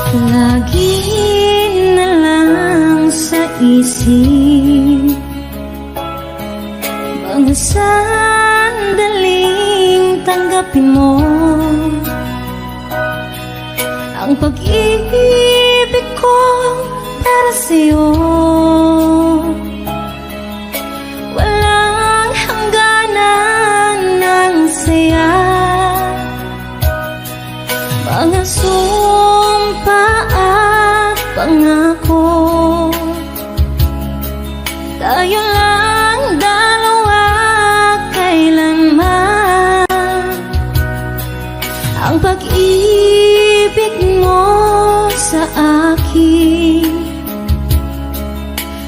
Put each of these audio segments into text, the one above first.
Lagi na lang sa isip mga sandaling tanggapin mo ang pag-ibig ko para sa'yo. Walang hangganan ng saya, mga sumpa at pangako. Tayo lang dalawa kailanman. Ang pag-ibig mo sa akin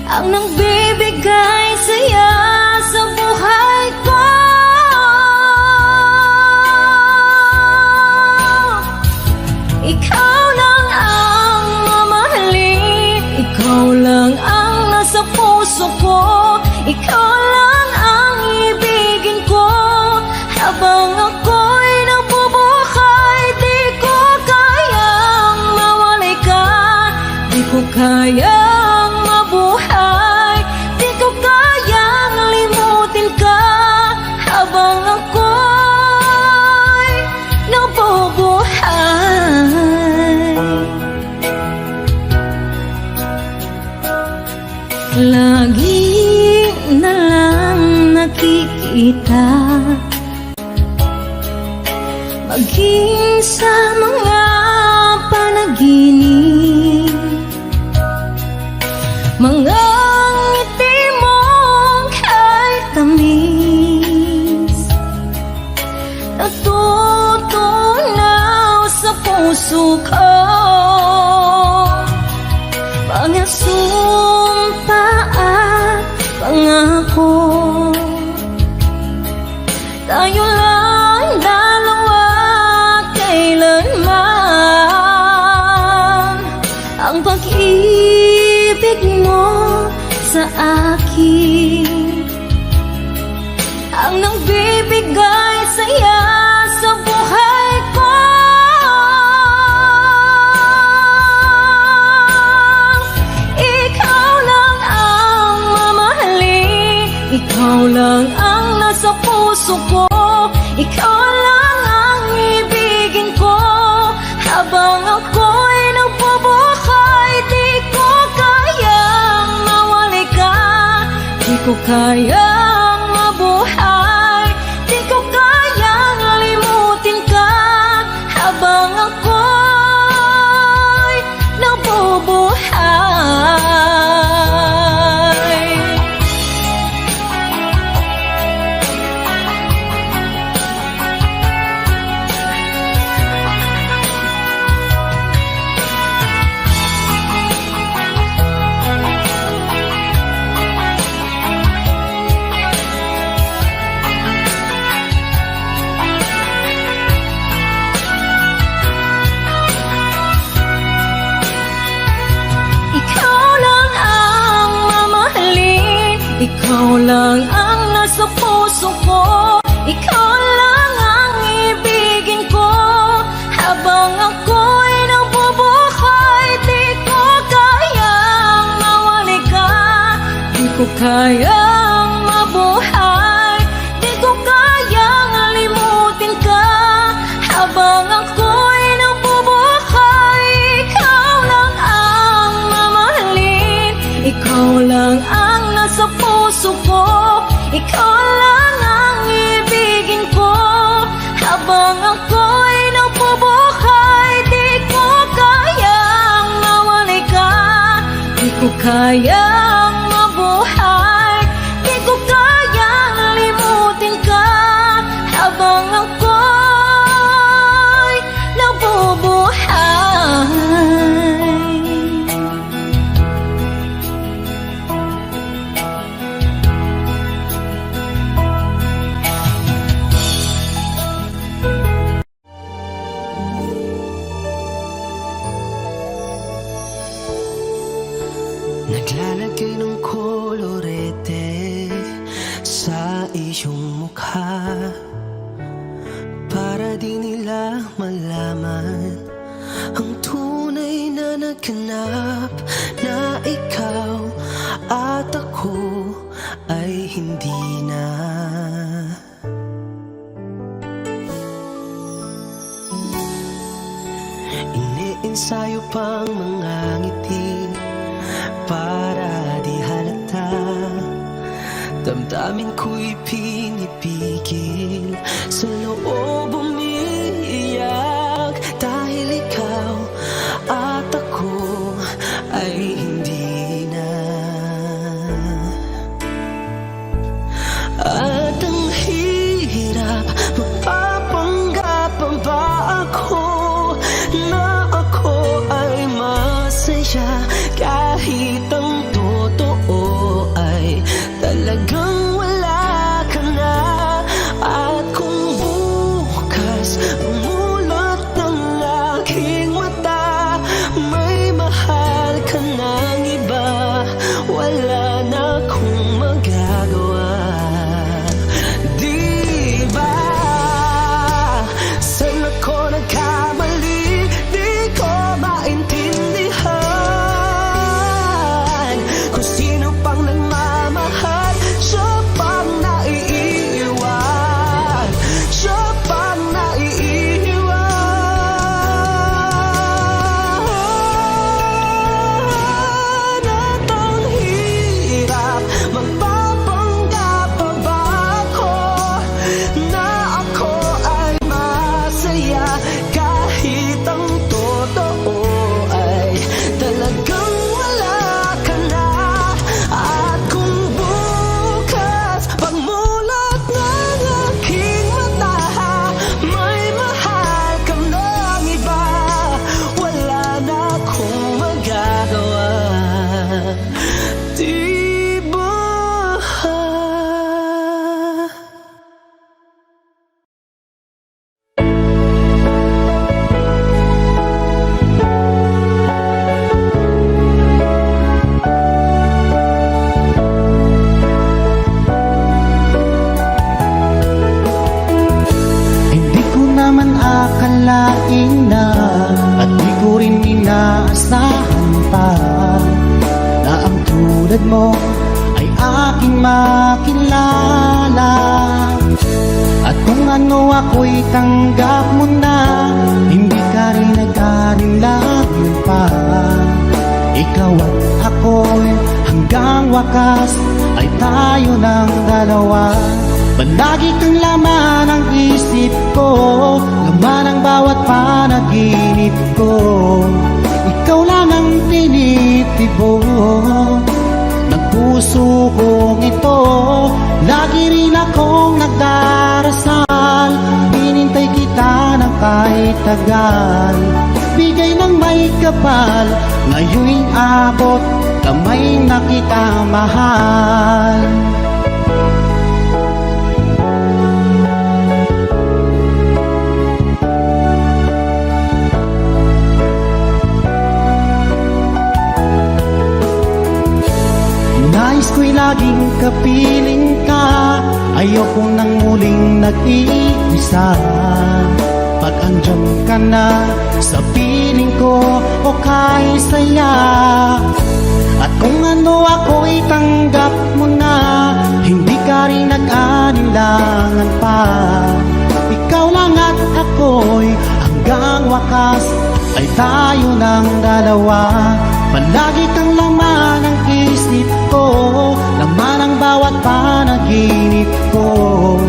ang nagbibigay saya sa buhay ko. Ikaw lang ang mamahalin, ikaw lang ang nasa puso ko, ikaw lang ang ibigin ko. Habang ako'y nabubuhay, di ko kayang mawalay ka, di ko kayang mabuhay, di ko kayang limutin ka. Habang ako'y nabubuhay, lagi na lang nakikita, maging sa mga panaginip, mga ngiti mong kay tamis, natutunaw sa puso ko. Mga sumpa at pangako, tayo lang dalawa kailanman. Ang pag-ibig mo sa akin ang nagbibigay saya sa buhay ko. Ikaw lang ang mamahalin, ikaw lang ang nasa puso ko, ikaw lang ang ibigin ko. Habang ako'y nagbubuhay, di ko kayang mawalay ka, di ko kayang mabuhay, di ko kayang limutin ka. Habang ako'y nabubuhay, ikaw lang ang nasa puso ko, ikaw lang ang ibigin ko. Habang ako'y nabubuhay, di ko kayang mawalay ka, di ko kayang mabuhay, di ko kayang limutin ka. Habang ako'y nabubuhay, ikaw lang ang mamahalin, ikaw lang ang nasa puso ko, ikaw lang ang ibigin ko. Habang ako'y nabubuhay, di ko kayang mawalay ka, di ko kayang mabuhay, di ko kayang limutin ka. Habang ako'y nabubuhay, naglalagay ng kolorete sa iyong mukha para di nila malaman ang tunay naganap na ikaw at ako ay hindi na. Iniensayo pang mga ngiti para di halata. Damdamin ko'y pinipigil, sa loob umiiyak, dahil ikaw at ako ay hindi na. At ang hirap, magpapanggap pa ba ako na ako ay masaya, kahit ang totoo ay talagang wala ka na. At kung bukas umulot ng aking mata, may mahal ka ng iba, wala na akong magagawa. Di ba? Saan ako nagkamali? Di ko maintindihan kung sino pang nagmamahal, siya pang naiiwan, siya pang naiiwan. At ang hirap, magpapanggap pa ba ako na ako ay masaya, kahit ang totoo ay talagang wala ka na. At kung bukas pagmulat ng aking mata, may mahal ka ng iba, wala na akong magagawa. Di ba? Hindi ko naman akalain na, at di ko rin inaasahan pa, na ang tulad mo ay aking makilala. At kung ano ako'y tanggap mo na, hindi ka rin nag-alinlangan pa. Ikaw at ako'y hanggang wakas ay tayo ng dalawa. Palagi kang laman ng isip ko, laman ng bawat panaginip ko. Ikaw lang ang tinitibo ng puso kong ito. Lagi rin akong nagdarasal, hinintay kita ng kahit tagal. Bigay ng may kapal, ngayon'y abot, kamay na kita mahal. Nais ko'y laging kapiling ka, ayoko nang muling nag-iisa. Pag andyan ka na sa piling ko, o kay saya. At kung ano ako'y tanggap mo na, hindi ka rin nag-alinlangan pa. Ikaw lang at ako'y hanggang wakas ay tayo ng dalawa. Palagi kang laman ng isip ko, laman ang bawat panaginip ko.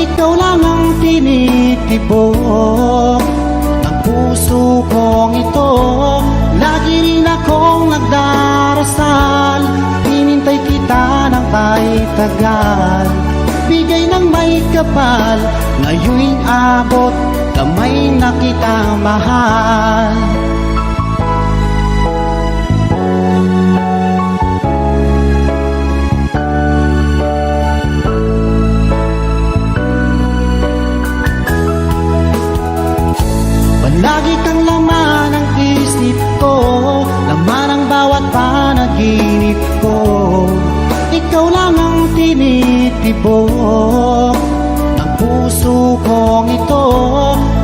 Ikaw lang ang tinitibok ng puso kong ito. Lagi rin akong nagdarasal, hinintay kita ng kahit tagal. Bigay ng may kapal, ngayon'y abot, kamay na kita mahal. Lagi kang laman ng isip ko, laman ang bawat panaginip ko. Ikaw lang ang tinitibok ng puso kong ito.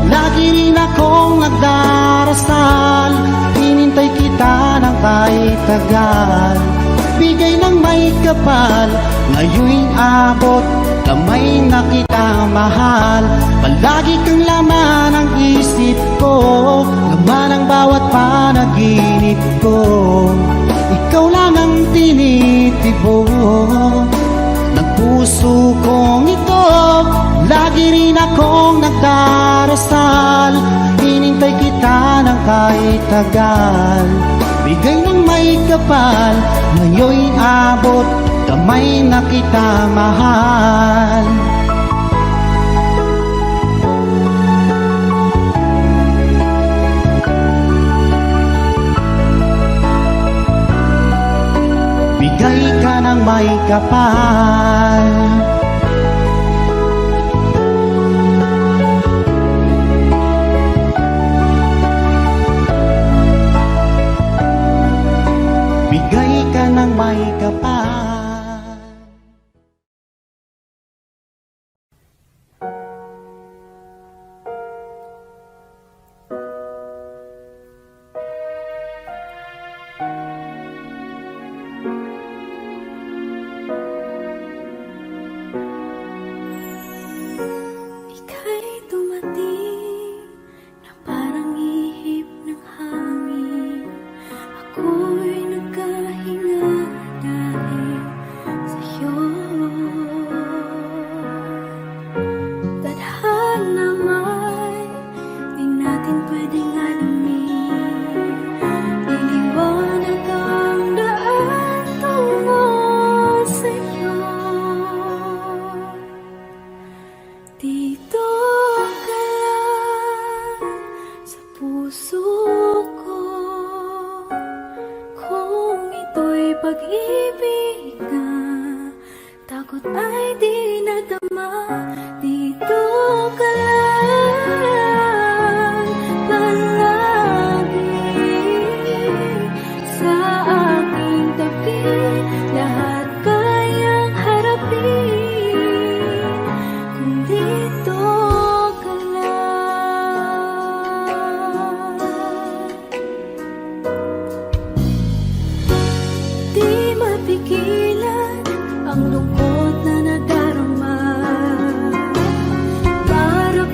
Lagi rin akong nagdarasal, hinintay kita tagal. Bigay ng may kapal, ngayon'y abot, kamay na kita mahal. Palagi kang laman ng isip ko, laman ng bawat panaginip ko. Ikaw lang ang tinitibok ng puso kong ito. Lagi rin akong nagdarasal, hinintay kita ng kahit tagal. Bigay ng may kapal, ngayon'y abot, kamay na kita mahal. Bigay ka ng may kapal. Bigay ka ng may kapal. Ika'y dumating na parang ihip ng hangin. Ako'y nagkahinga dahil sa'yo. Tadhana may di natin pwedeng alamin. Iniwanag ang daan tungo sa'yo. Dito ka lang sa puso ko, kung ito'y pag-ibig na takot ay di nadama. Dito ka lang palagi sa aking tabi, lahat kayang harapin kung dito ka lang. Di mapigilan ang lungkot na nadarama, para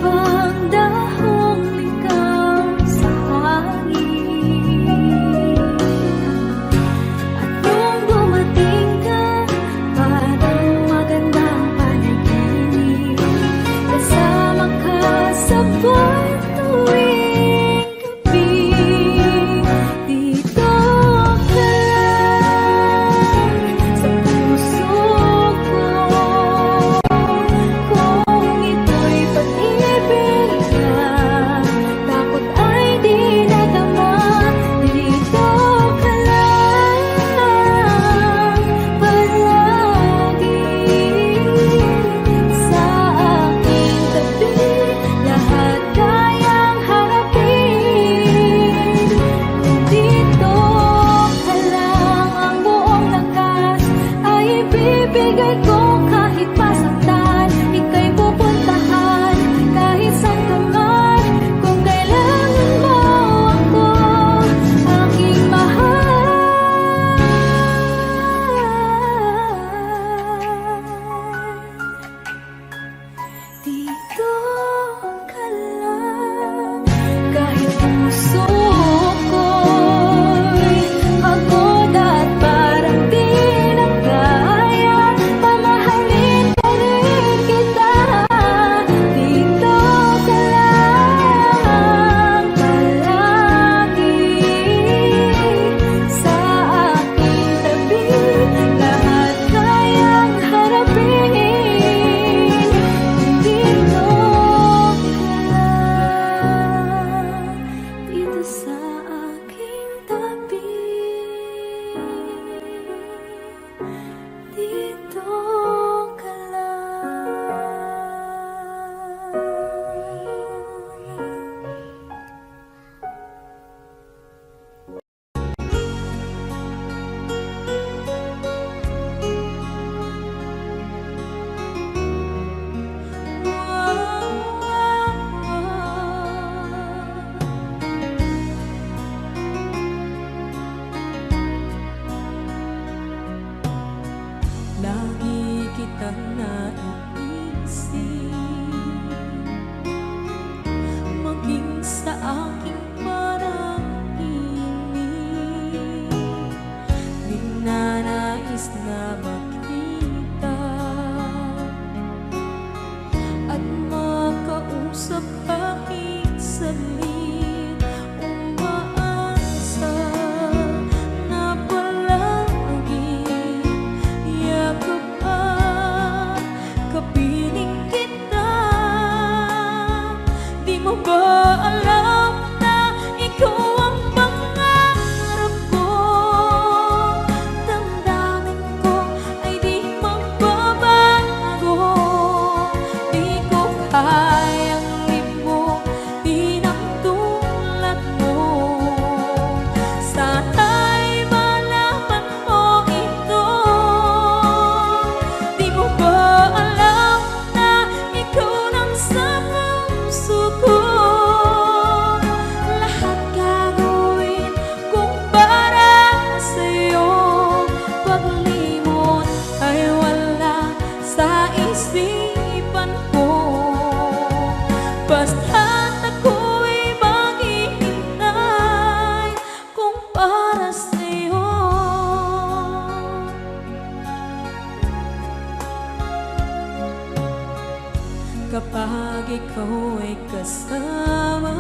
ikaw ay kasama.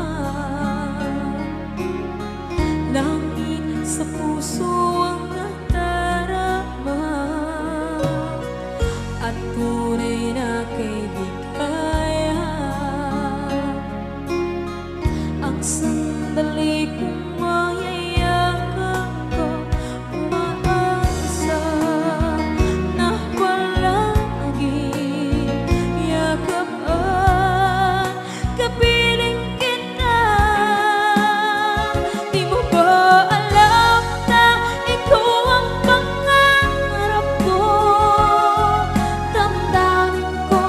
Langit sa puso ang nadarama, at tunay na kaibigan. Ang sandali kong mayayakap ko, umaasa na palaging yakap at kapiling kita. Di mo ba alam na ikaw ang pangarap ko? Damdamin ko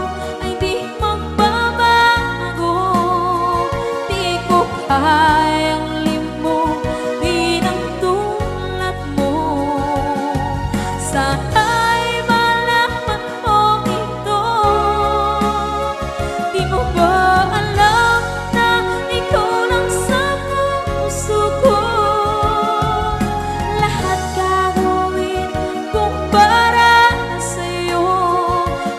ay di magbabago. Di ko kayang limutin ang tulad mo. Sana'y malaman mo ito. Di mo ba alam na ikaw lang sa puso ko? Lahat gagawin kung para sa'yo.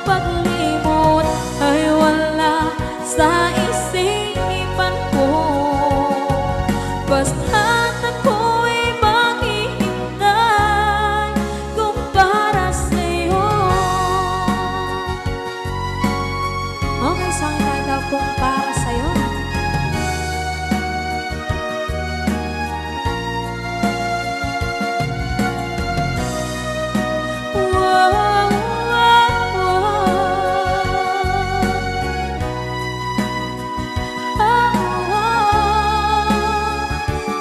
Paglimot ay wala sa isipan ko. Basta't ako'y maghihintay kung para sa'yo. Okay, saan kanta kung para sa'yo? Wow, wow,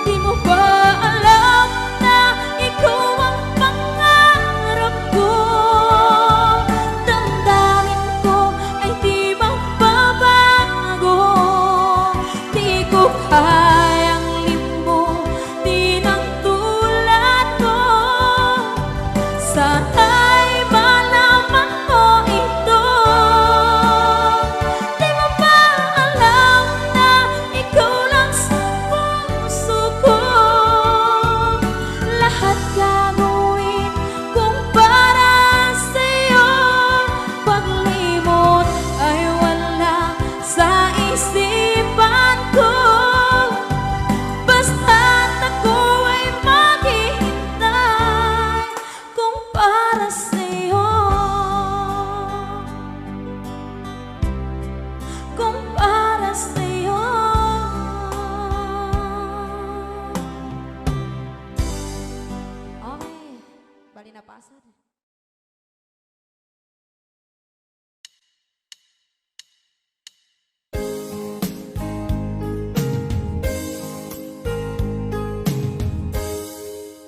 Di mo ba alam na ikaw ang pangarap ko? Damdamin ko ay di magbabago. Di ko kayang limutin ang tulad ko. Sana'y malaman mo ito. Di mo ba alam na ikaw lang sa puso ko? Lahat gagawin kung para sa'yo. Paglimot ay wala sa isipan ko. Basta't ako ay maghihintay kung para sa'yo. Kung para sa'yo. Okay, bali na pasad.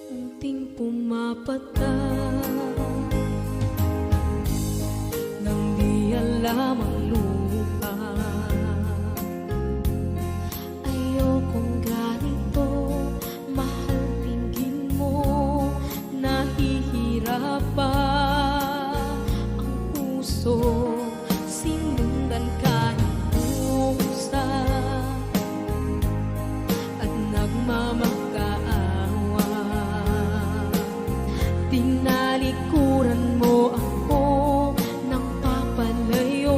Unting pumapatak nang di alam ang lupa. Ayokong ganito, mahal, tingin mo, nahihirapan ang puso. Sinundan ka ng pusa at nagmamakaawa. Tinalikuran mo ako ng papalayo.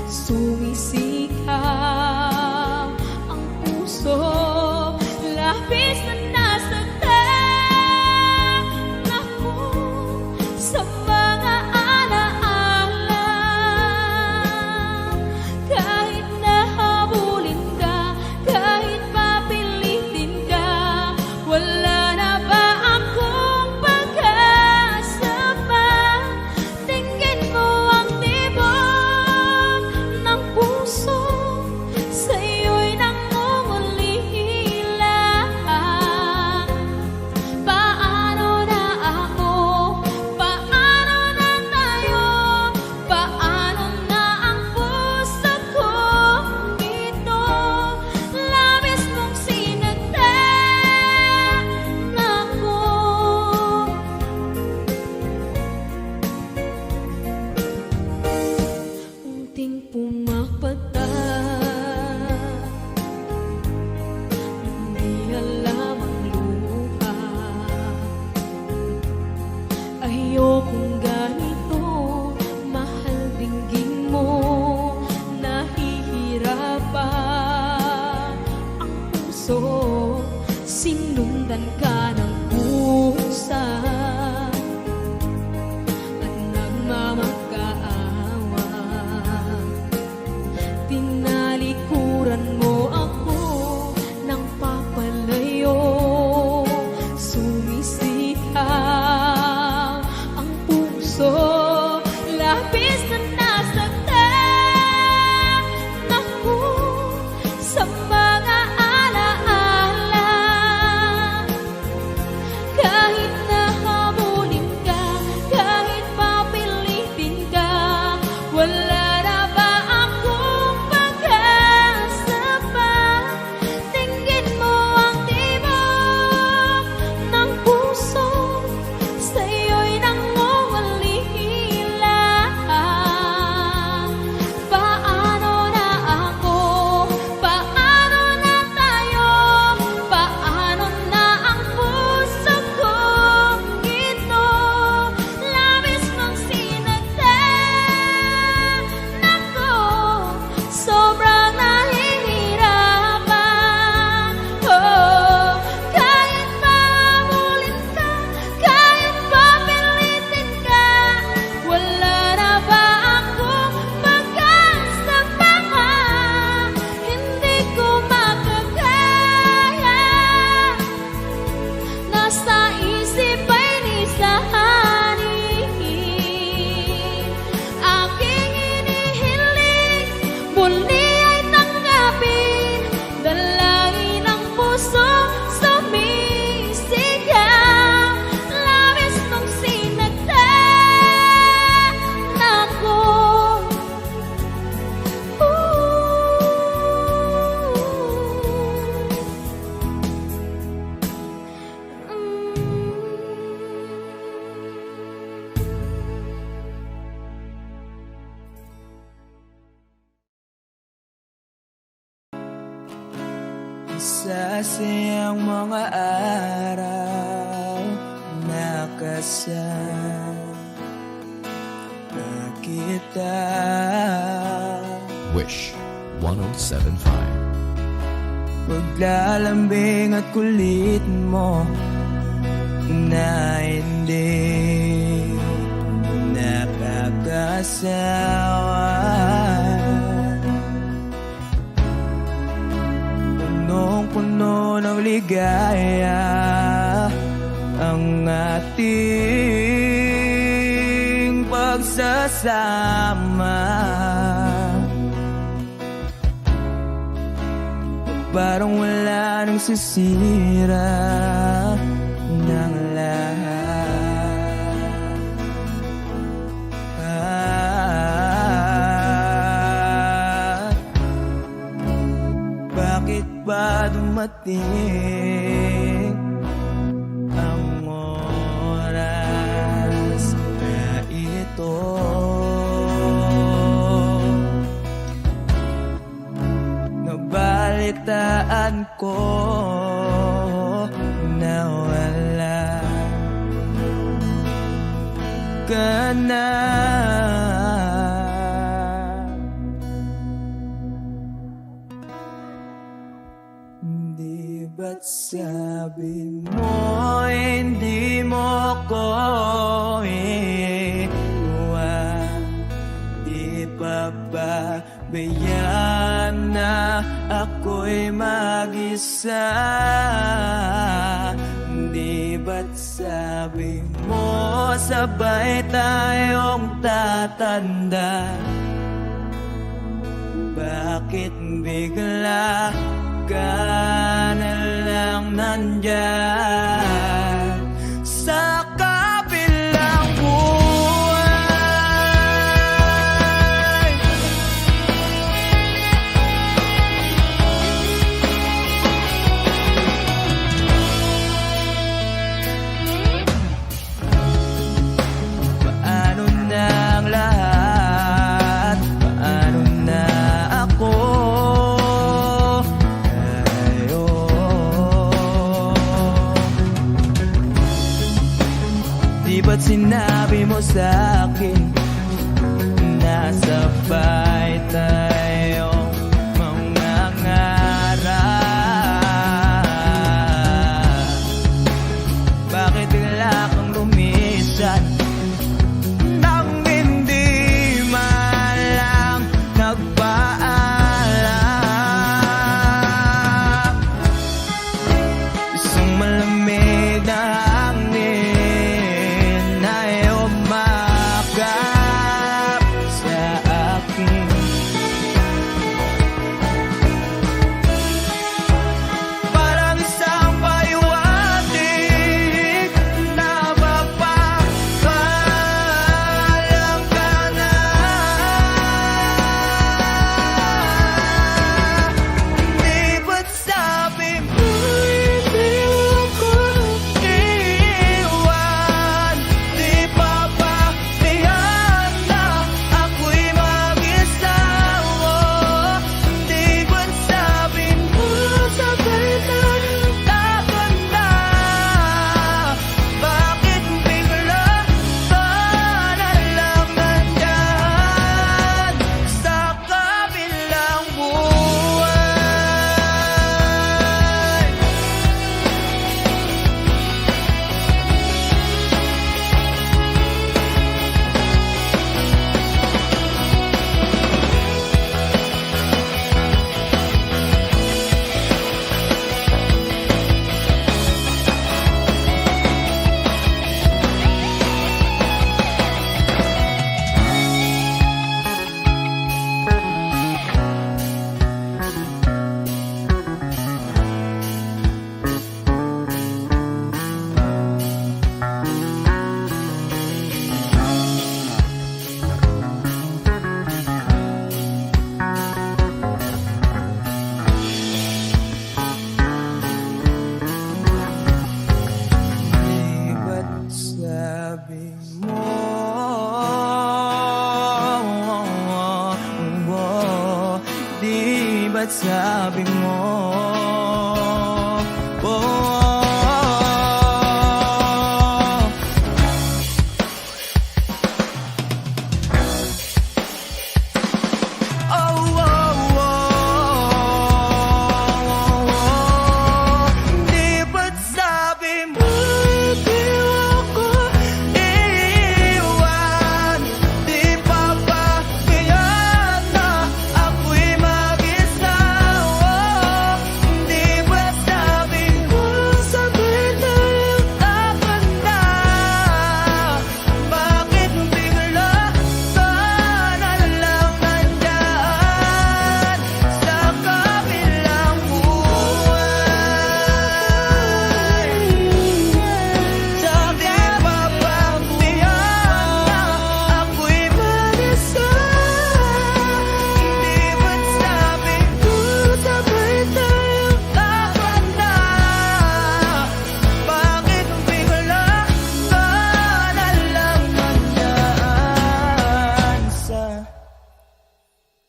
Sumisikap ang puso, labis na nasaktan ako sa mga alaala. Kahit nahabulin ka, kahit papilitin ka, wala na ba akong pag-asa pa? Tingin mo ang tibok ng puso, sa'yo'y nangungulila. sinundan ka ng pusa at nagmamagkaawa. Tinalikuran mo ako ng papalayo, sumisigaw ang puso, labis na nasaktan ako sa mga alaala. Kahit nahabulin ka, kahit papilitin ka, wala na ba akong pag-asa pa? Tingin mo ang tibok ng puso, sa'yo'y nangungulila. Paano na ako? Paano na tayo? Paano na ang puso kong ito? Labis mong sinagdan ako, sobrang nahihirapan. Oh, kahit mahabulin ka, kahit papilitin ka, wala na ba akong pag-asa pa? Hindi ko makakaya, nasa isip ay nisahanin. Aking inihiling, muli ay tanggapin, dalangin ang puso sumisigaw. Labis mong sinagdan ako. Sasayang mga araw na kasama kita. Wish 1075. Paglalambing at kulit mo na hindi nakakasawa. Punong-puno ng ligaya ang ating pagsasama. Parang wala nang sisira ng lahat. Bakit ba dumating ang oras na ito? Nabalitaan ko na wala ka na. Di ba't sabi mo hindi mo ko iwan? Di pa ba bayaan na ako'y mag-isa? Di ba't sabi mo sabay tayong tatanda? Bakit bigla ka na lang nandyan sa kabilang buhay? Paano na ang lahat? Paano na ako? Di ba't sinabi mo sa'kin na sabay tayong mangangarap? ba't sabi mo?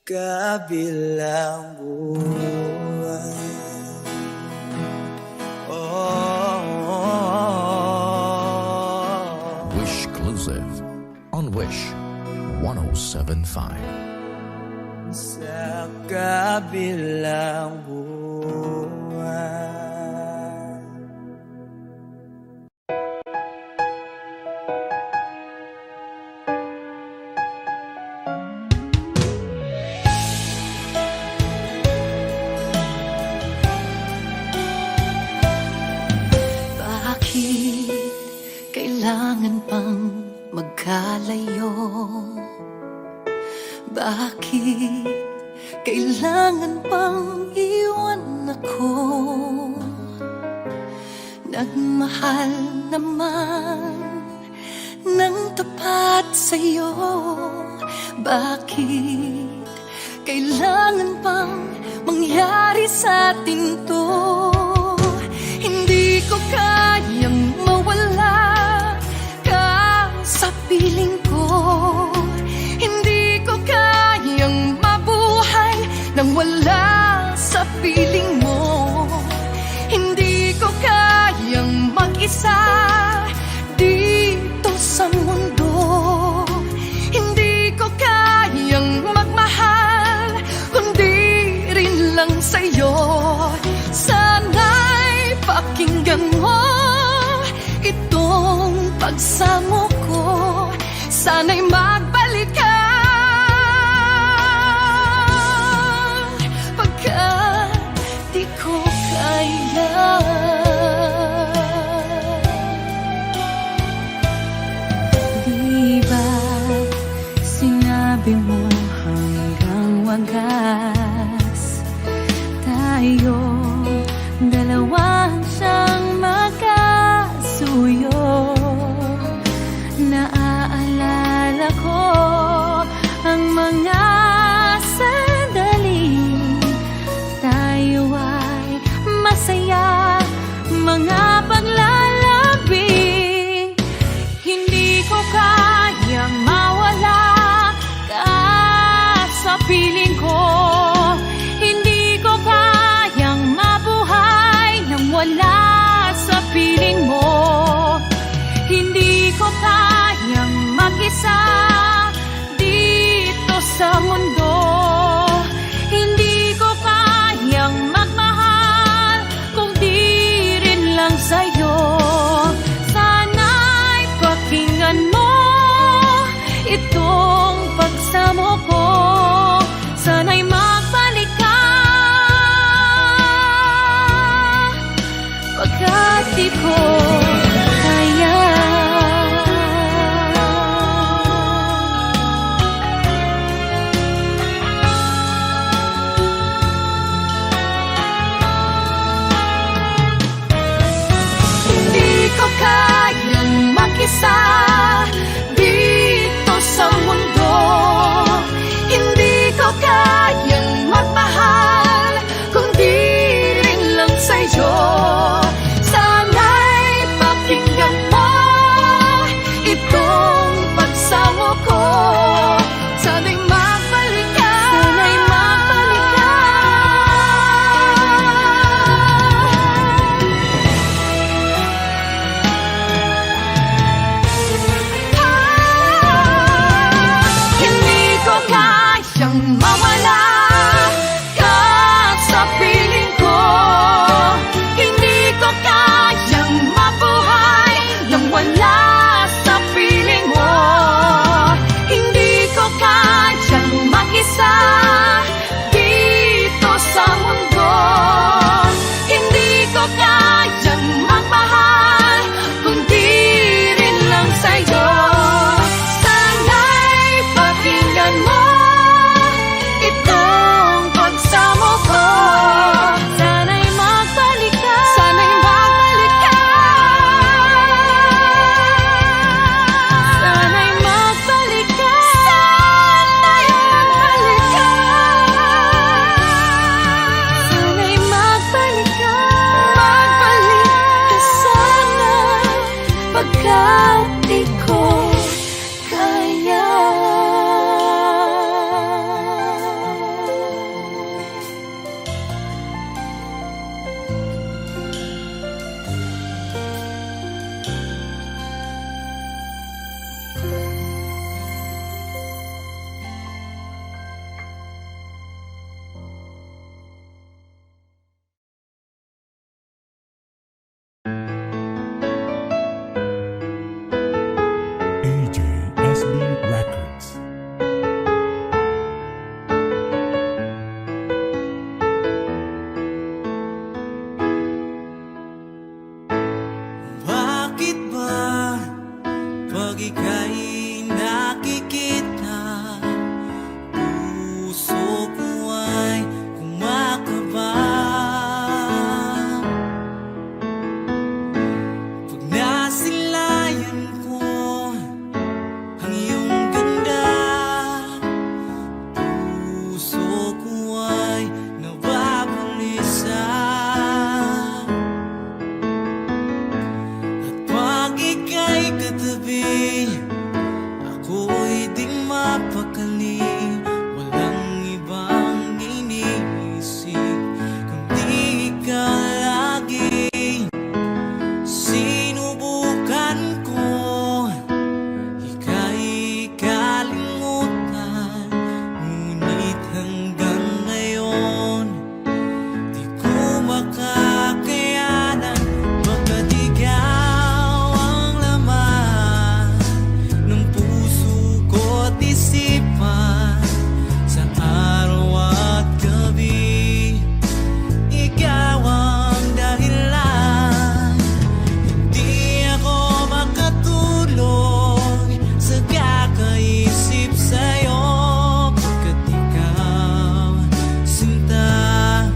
Kabilang buwan. Wish Exclusive on Wish 107.5. Sa kabilang buwan. Kailangan pang magkalayo? Bakit kailangan pang iwan ako? Nagmahal naman ng tapat sa'yo. Bakit kailangan pang mangyari sa atin to? Hindi ko kayang mawala sa piling ko. Hindi ko kayang mabuhay nang wala sa piling mo. Hindi ko kayang mag-isa dito sa mundo. Hindi ko kayang magmahal kundi rin lang sa'yo. Sana'y pakinggan mo itong pagsamo ko. Sana'y magbalik ka, pagkat di ko kaya. Di ba sinabi mo hanggang wagas tayo dalawa siyang magkasuyo? Naaalala ko ang mga sandali tayo ay masaya, mga paglalabing. Hindi ko kayang mawala ka sa piling ko. Hindi ko kayang mabuhay nang wala sa piling mo. Hindi ko kayang mag-isa dito sa mundo. Hindi ko kayang magmahal kung di rin lang sa'yo. Sana'y pakinggan mo itong pagsamo ko. Sana'y magbalik ka, pagkat di ko kaya. Kayang mag-isa dito sa mundo. Hindi ko kayang magmahal kung di rin lang sa'yo. Sana'y pakinggan mo itong pagsamo ko. Sana'y magbalik ka, sana'y magbalik ka, ika'y nakikita, puso ko ay kumakaba. Pag nasilayan ko ang iyong ganda, puso ko ay nababulisa. At pag ika'y katabi, ako'y di mapakali. Walang ibang iniisip kundi ikaw lagi. Sinubukan ko ika'y kalimutan, ngunit hanggang ngayon di ko makakayanan. Baga't ikaw ang laman ng puso ko't isipan, sa araw at gabi ikaw ang dahilan. Hindi ako makatulog sa kakaisip sa'yo, pagkat ikaw, sinta,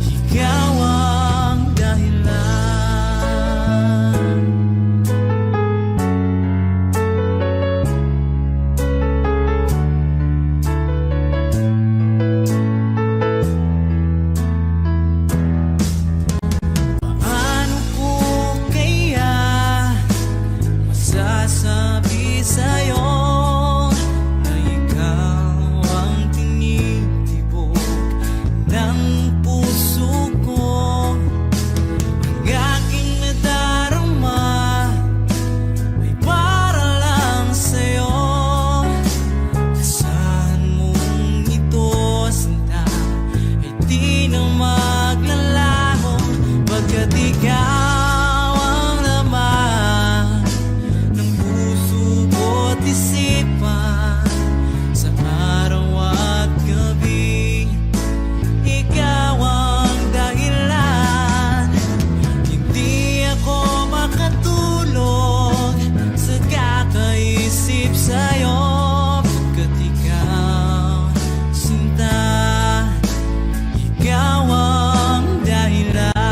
ikaw ang dahilan. Paano ko kaya masasabi sa'yo na ikaw ang tinitibok ng puso ko? Ang aking nadarama ay para lang sa'yo. Asahan mong ito, sinta, ay di na maglalaho, pagkat ikaw ang laman ng puso ko't isipan, sa araw at gabi ikaw ang dahilan. Hindi ako makatulog sa kakaisip sa'yo, pagkat ikaw, sinta, ikaw ang dahilan.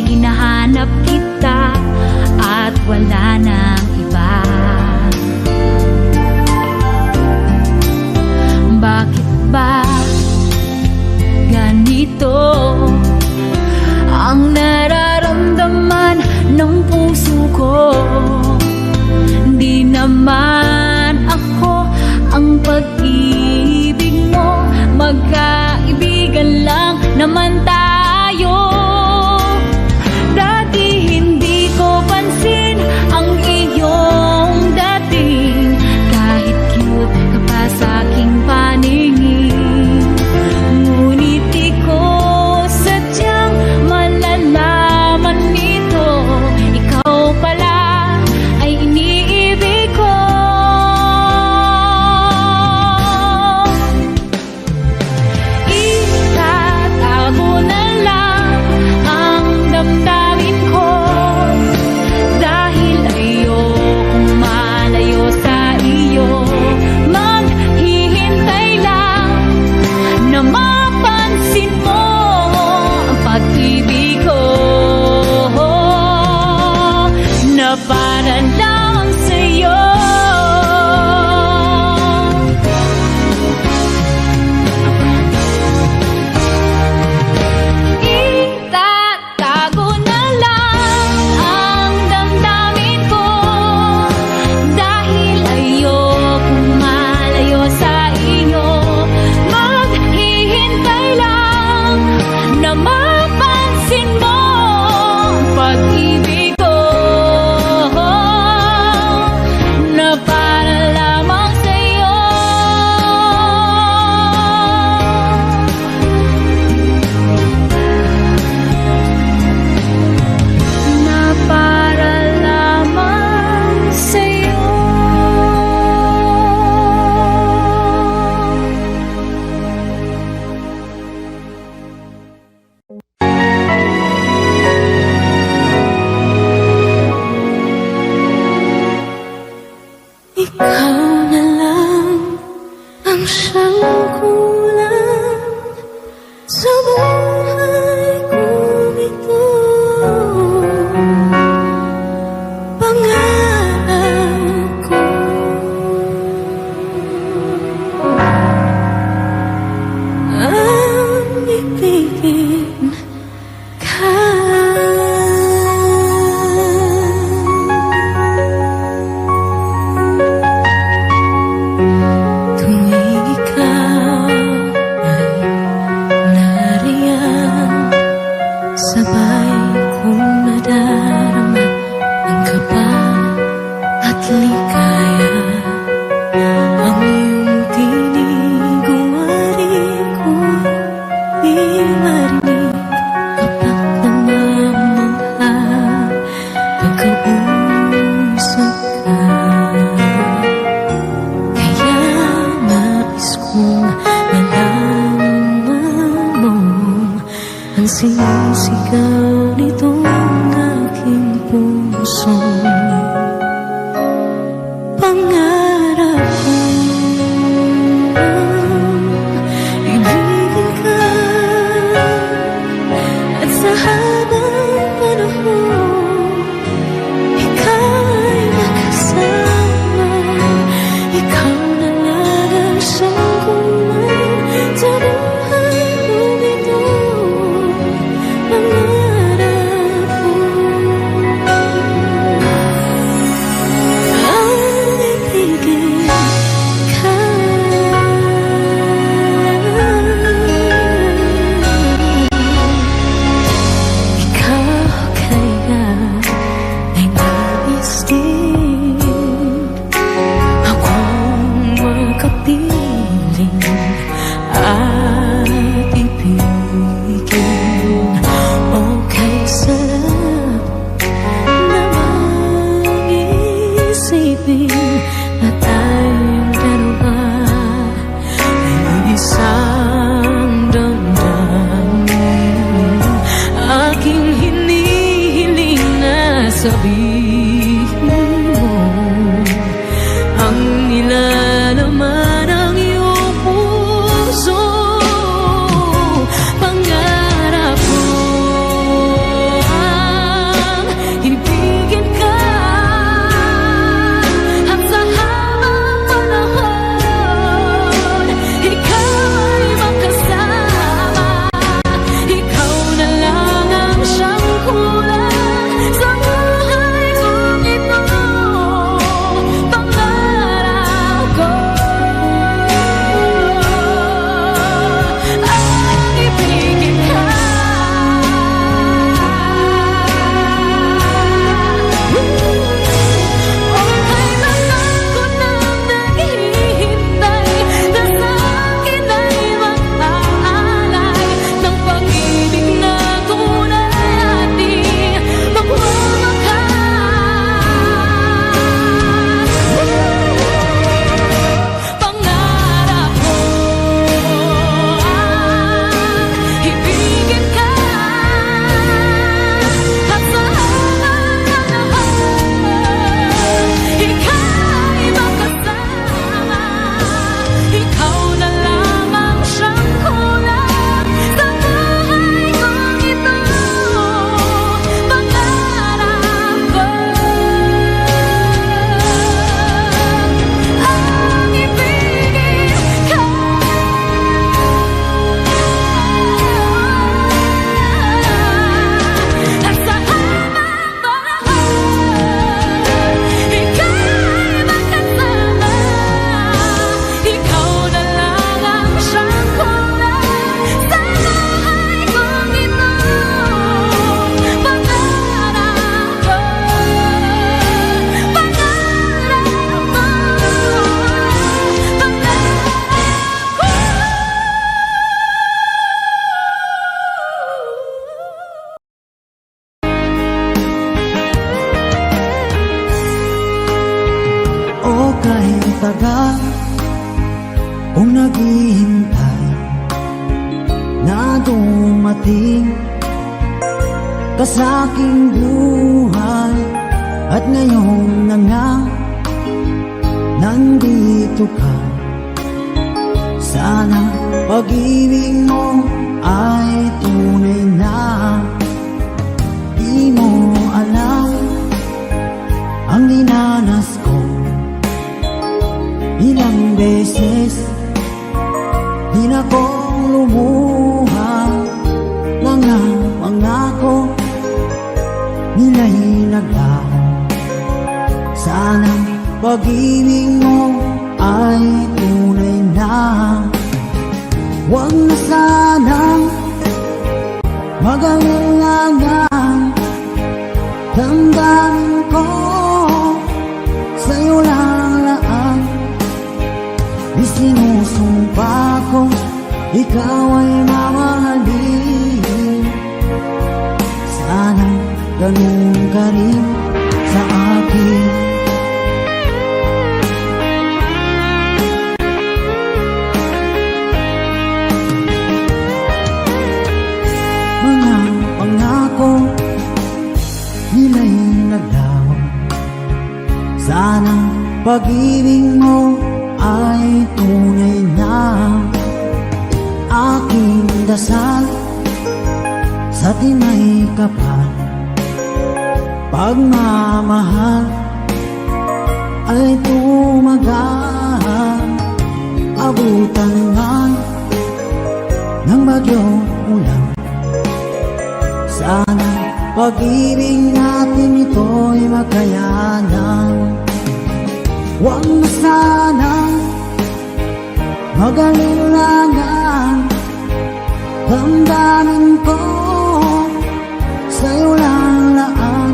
hinahanap kita at wala nang iba. Bakit ba ganito ang nararamdaman ng puso ko? Di naman ako ang pag-ibig mo, magkaibigan lang naman tayo. Dati hindi ko pansin ang iyong dating, kahit cute ka pa sa aking paningin. Ngunit di ko sadyang malalaman nito, ikaw pala ay iniibig ko. Itatago na lang ang damdamin ko, dahil ayokong malayo sa iyo. Maghihintay lang na mapansin mo ang pag-ibig ko, na para lang sa'yo. Itatago na lang ang damdamin ko, dahil ayokong malayo sa iyo. Maghihintay lang na mapansin mo ang pag-ibig ko, na para lamang sa'yo. Na para lamang sa'yo. Ikaw na lang ang siyang kulang sa buhay kong ito. Pangarap ko ang ibigin ka. Tuwing ikaw ay nariyan, sabay kong nadarama ang kaba at ligaya. Ang iyong tinig uwari ko di marinig, kapag namamangha pagkausap ka. Kaya nais kong malaman mo ang sinisigaw nitong aking puso. Pangarap ko ibigin ka, at sa habang panahon ikaw ay makasama. Ikaw na lang ang siyang kulang sa buhay kong ito. Pangarap ko ang ibigin ka. Ikaw kaya ay nais din akong makapiling at ibigin. Okay, sarap namang isipin na tayong dalawa ay isang damdamin. Aking hinihiling na sabihin mo ang nilalaman ng iyong puso. Pangarap ko tagal kong naghihintay na dumating ka sa aking buhay, at ngayon na nga nandito ka. Sana pag-ibig mo ay tunay na. Di mo alam ang dinanas ko, ilang beses di na kong lumuha. Mga pangako nila'y naglaho. Sana pag-ibig mo ay tunay na. Huwag na sanang mag-alinlangan, damdamin ko sa'yo lang laan. Isinusumpa ko ikaw ay mamahalin. Sana ganun ka rin sa akin. Mga pangako nila'y naglaho. Sana pag-ibig mo ay tunay na. Aking dasal sa tinay kapal, pagmamahal ay tumagal. Abutan man ng bagyong ulan, sana pag-ibig natin ito'y makayanan. Huwag na sanang mag-alinlangan, damdamin ko sa'yo lang laan.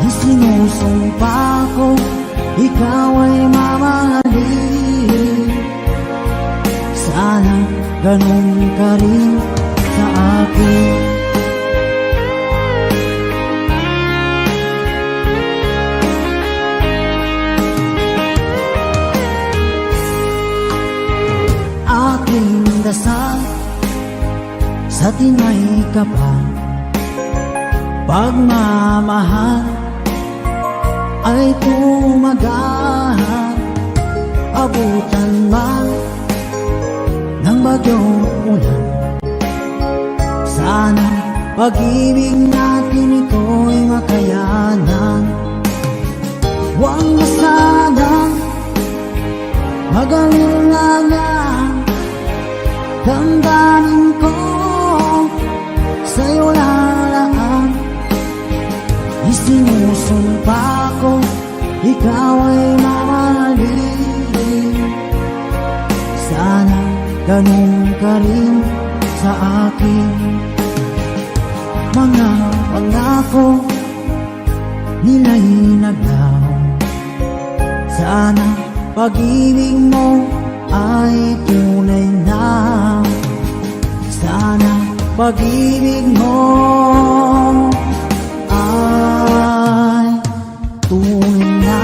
Isinusumpa ko ikaw ay mamahalin. Sana ganun ka rin sa akin. Aking dasal sa tinay kapal, pagmamahal ay tumagal. Abutan man ng bagyong ulan, sana pag-ibig natin ito'y makayanan. Huwag na sanang mag-alinlangan, damdamin ko sa'yo lalaan. Isinusumpa ko ikaw ay mamahalin. Sana ganun ka rin sa akin. Mga pangako nila'y naglaho. Sana pag-ibig mo ay tunay na. Sana pag-ibig mo ay tunay na.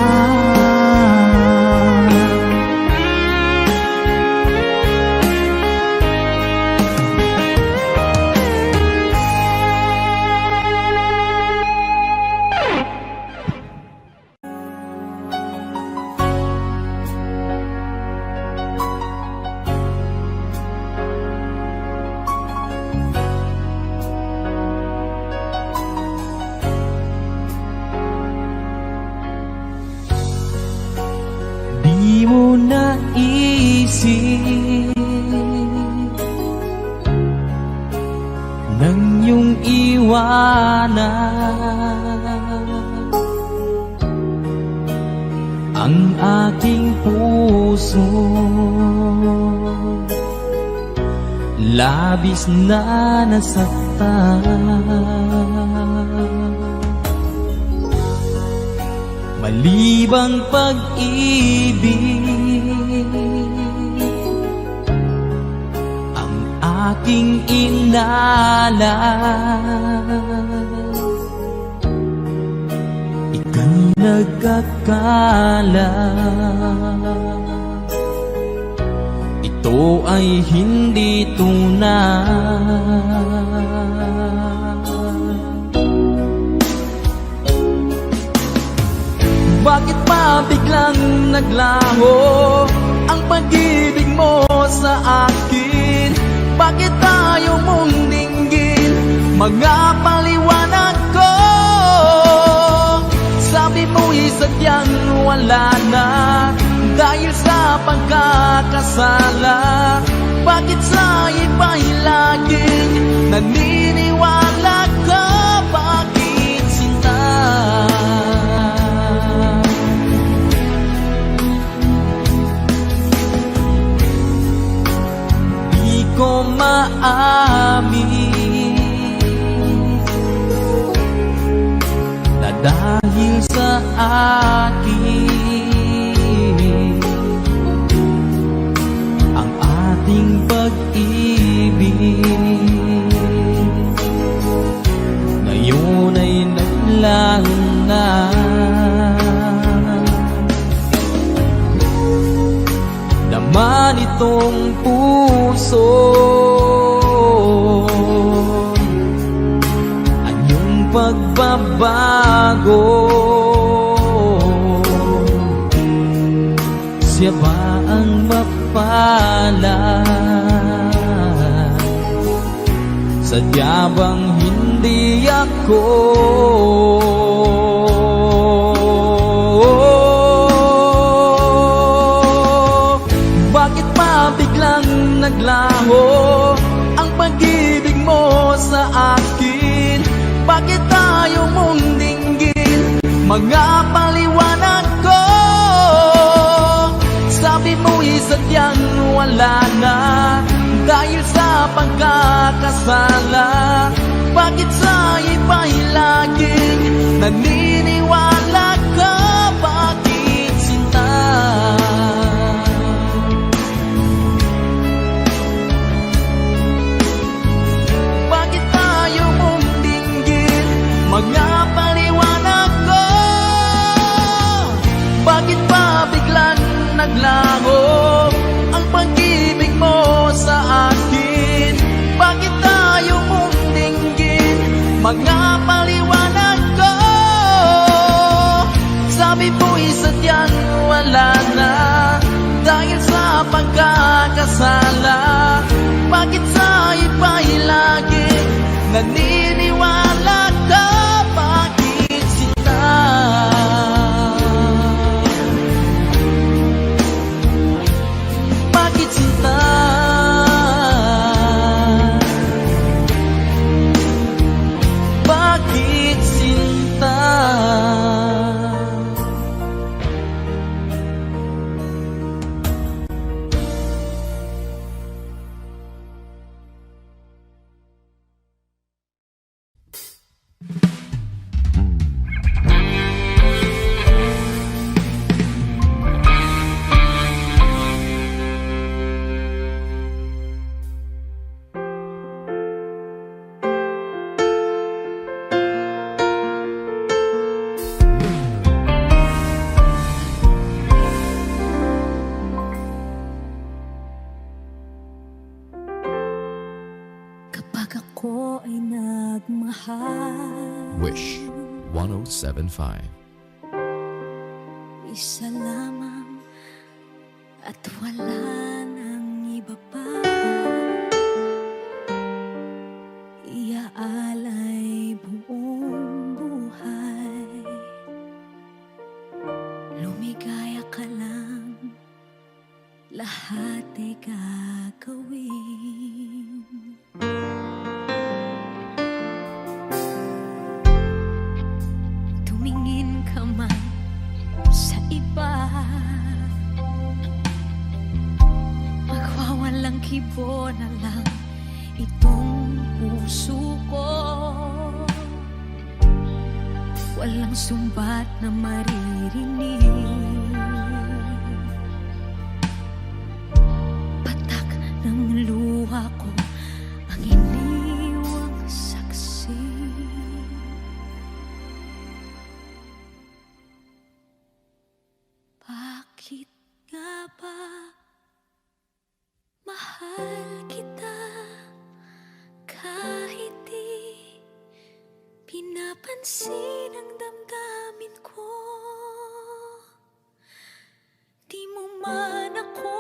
Di mo naisip nang iyong iwanan ang aking puso. Labis na nasaktan, malibang pag-ibig ang aking inalay. Ika'y nag-akala ito ay hindi tunay. Bakit pa biglang naglaho ang pag-ibig mo sa akin? Bakit tayo mong dinggin mga paliwanag ko? Sabi mo'y sadyang wala na dahil sa pagkakasala. Bakit sa iba'y laging naniniwala ka? Bakit sinta? Di ko maamin na dahil sa akin ang ating pag-ibig ngayon ay naglaho na. Naman itong puso anyong pagbabago. Siya ba ang mapalad? Sadya bang hindi ako? Bakit pa biglang naglaho ang pag-ibig mo sa akin? Bakit tayo mong dinggin mga paliwanag ko? Sabi mo'y sadyang wala na dahil sa pagkakasala. Bakit sa iba'y laging naniniwala ka? Bakit sinta? Bakit tayo mong dinggin mga paliwanag ko? Bakit pa biglang naglaho ang pag-ibig mo sa akin? Bakit tayo mong dinggin mga paliwanag ko? Sabi mo'y sadyang wala na dahil sa pagkakasala. Bakit sa iba'y lagi naniniwala ka? Bakit sinta? Bakit sinta? Bakit sinta? Kapag ako ay nagmahal, Wish 1075. isa lamang at wala nang iba pa. Iaalay buong buhay, lumigaya ka lang, lahat ay gagawin. Tumingin ka man sa iba, magwawalang kibo na lang itong puso ko. Walang sumbat na maririnig, patak ng luha ko ang iniwang saksi. nga ba mahal kita kahit di pinapansin ang damdamin ko? Di mo man ako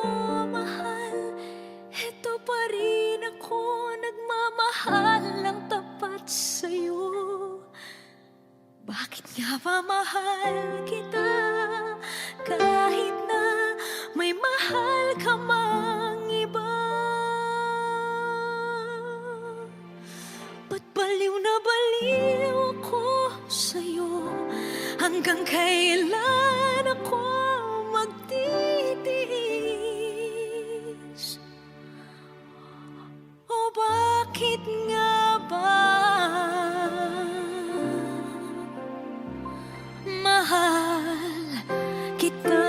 mahal, eto pa rin ako nagmamahal ng tapat sa'yo. Bakit nga ba mahal kita kahit na may mahal ka mang iba? Ba't baliw na baliw ako sa'yo? Hanggang kailan ako magtitiis? O bakit nga ba mahal kita?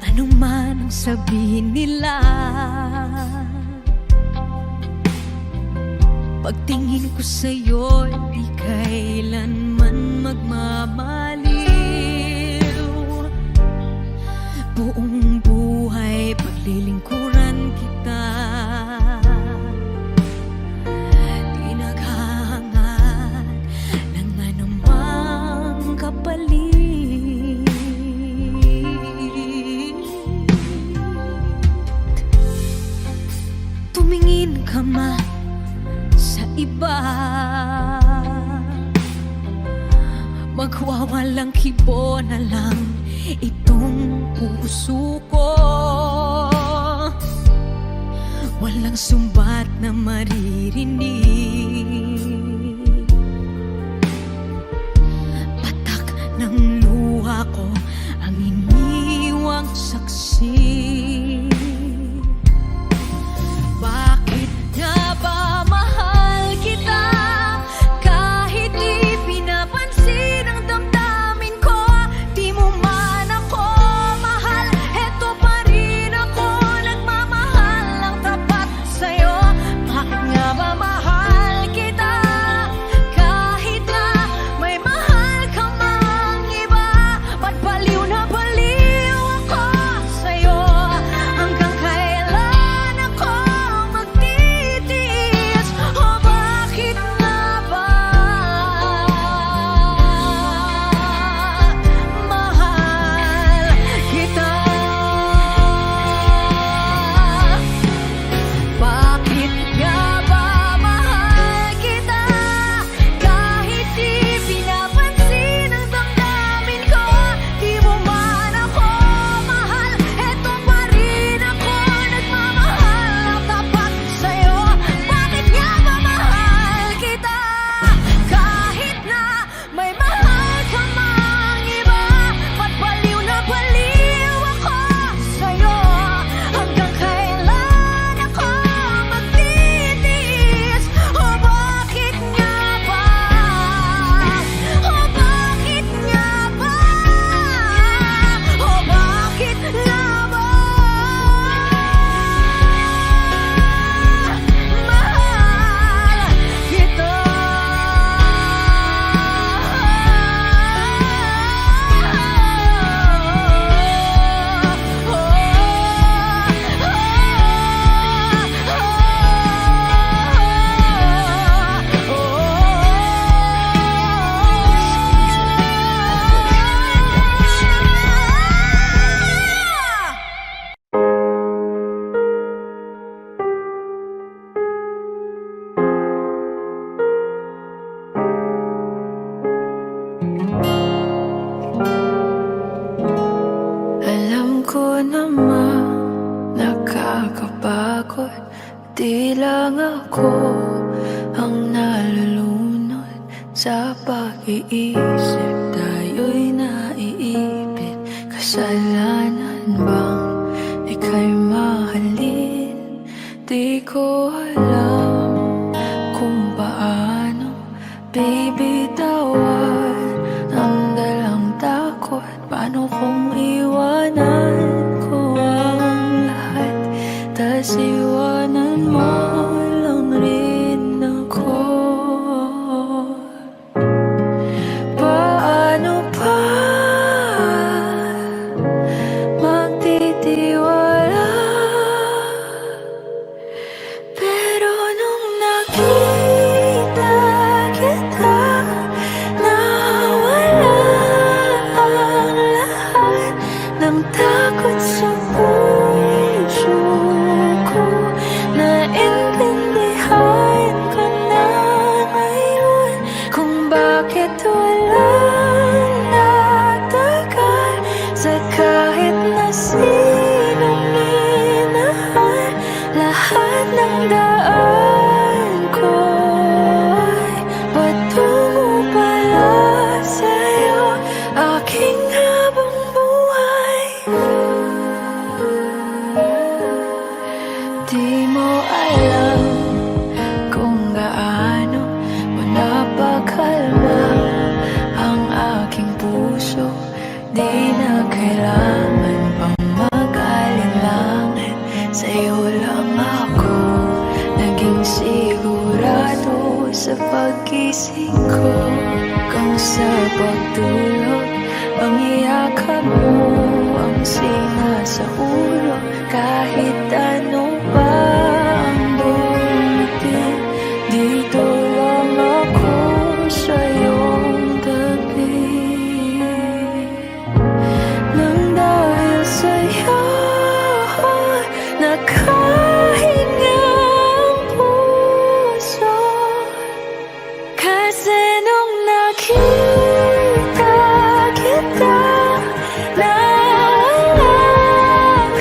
Ano man ang sabihin nila, pagtingin ko sa'yo, di kailanman magmamaliw. Buong buhay paglilingkuran kita, di naghahangad ng anumang kapalit. Tumingin ka man sa iba, magwawalang kibo na lang itong puso ko. Walang sumbat na maririnig, patak ng luha ko ang iniwang saksi. Bakit nga ba mahal kita kahit di pinapansin ang damdamin ko? Di mo man ako mahal, eto pa rin ako nagmamahal ng tapat sa'yo. Bakit nga ba mahal kita kahit na may mahal ka mang iba? Ba't baliw na baliw ako sa'yo? Hanggang kailan ako magtitiis? O bakit nga ba mahal kita? Bakit nga ba mahal kita kahit di pinapansin ang damdamin ko? Di mo man ako mahal, eto pa rin ako nagmamahal ng tapat sa'yo. Bakit nga ba mahal kita kahit na may mahal ka mang iba? Ba't baliw na baliw ako sa'yo? Hanggang kailan ako magtitiis? O bakit nga ba? O bakit nga ba? O bakit nga ba mahal kita? Alam ko naman nakakapagod, di lang ako ang nalulunod sa pag-iisip. Tayo'y naiipit, kasalanan bang ika'y mahalin? Di ko alam kung paano bibitawan ang dalang takot. Paano kung iwanan ko ang lahat? iwanan mo lang rin ako. Paano pa magtitiwala? Pero nung nakita kita, nawala ang lahat ng takot sa puso ko. Naintindihan ko na ngayon kung bakit walang nagtagal sa kahit na sinong minahal. Lahat ng daan ko ay patungo pala sa'yo, aking habang buhay. Di mo alam kung gaano mo napakalma ang aking puso. Di na kailangan pang mag-alinlangan, sa'yo lang ako naging sigurado sa pag-gising ko. Kung sa pagtulog, ang iyakap mo ang sinasaulo. Kahit ano pa ang dumating, dito lang ako sa iyong tabi. Nang dahil sa'yo nakahinga ang puso, kasi nung nakita kita, nawala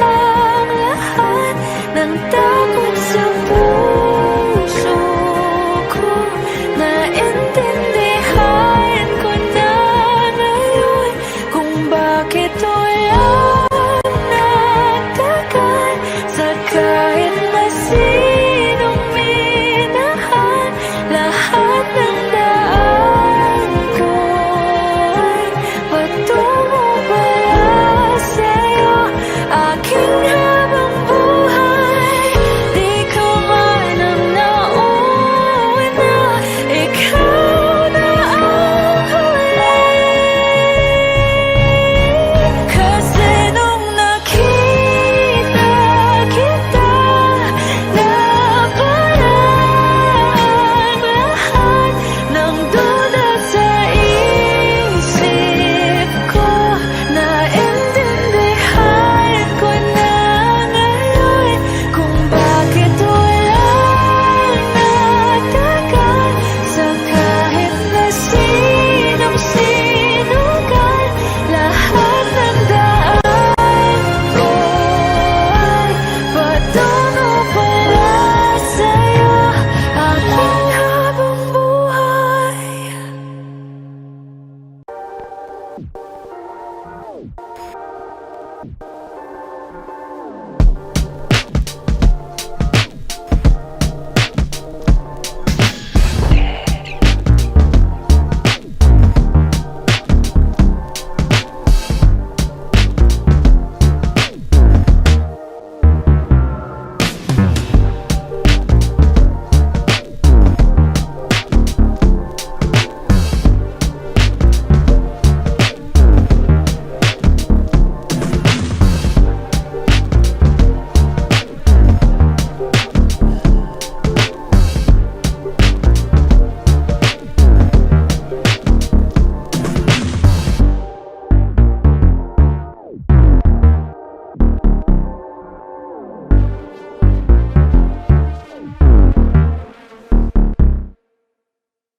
ang lahat ng takot sa puso ko. Naintindihan ko na ngayon kung bakit wala nagtagal sa kahit na sinong minahal. Lahat ng daan ko ay patungo pala sa'yo, aking habang buhay. Di ko man ang nauna, ikaw na ang huli. Kasi nung nakita kita, nawala ang lahat ng duda sa isip ko. Naintindihan ko na ngayon kung bakit walang nagtagal sa kahit na sinong sinugal. Lahat ng daan ko ay patungo pala sa'yo, aking habang buhay.